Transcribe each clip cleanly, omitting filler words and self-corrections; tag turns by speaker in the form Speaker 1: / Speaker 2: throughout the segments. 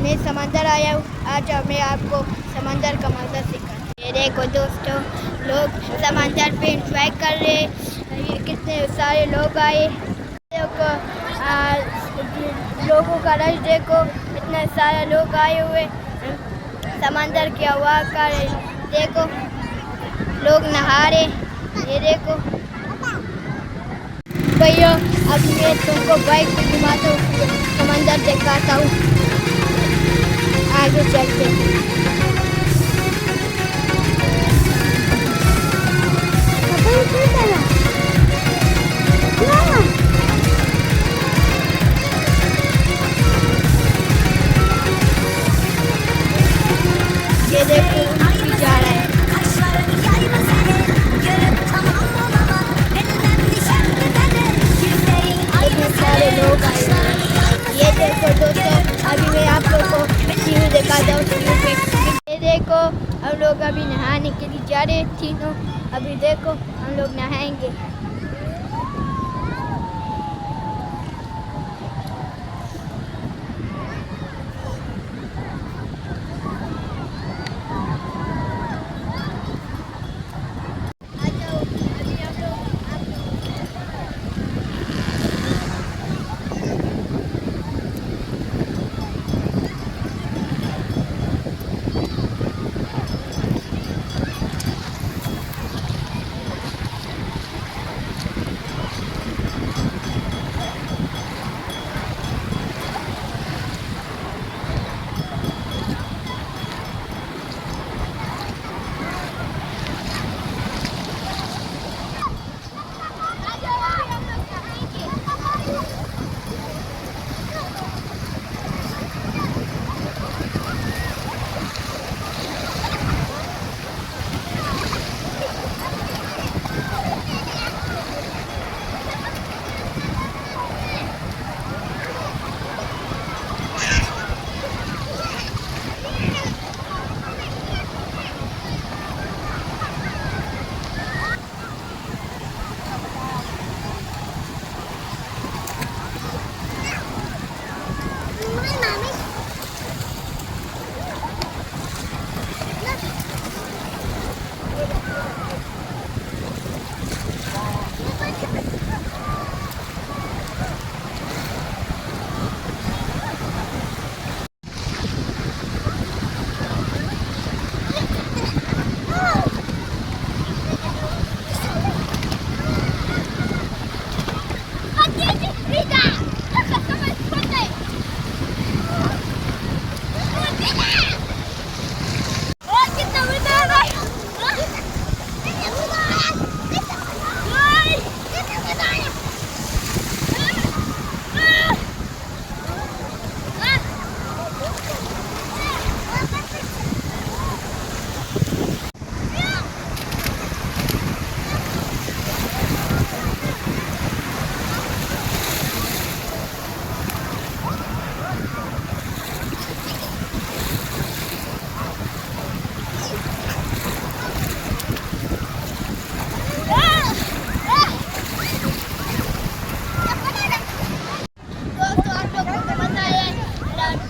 Speaker 1: मैं समंदर आया हूँ। आज मैं आपको समंदर का मज़ा सिखाऊँ। ये देखो दोस्तों, लोग समंदर पे इंजॉय कर रहे हैं। ये कितने सारे लोग आए। देखो लोगों का रश देखो, इतने सारे लोग आए हुए समंदर की हवा का। देखो लोग नहा रहे। ये देखो भैया, अब मैं तुमको बाइक पे घुमाता हूँ, समंदर दिखाता हूँ। आगे चलते ये देखो जा रहा है। इतने सारे लोग आए। ये देखो दोस्तों, अभी मैं आप लोग को सीढ़ी दिखाता हूँ। ये देखो हम लोग अभी नहाने के लिए जा रहे हैं तीनों। अभी देखो हम लोग नहाएंगे।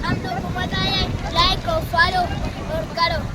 Speaker 1: आप लोग को मजा आया, लाइक और फॉलो और करो।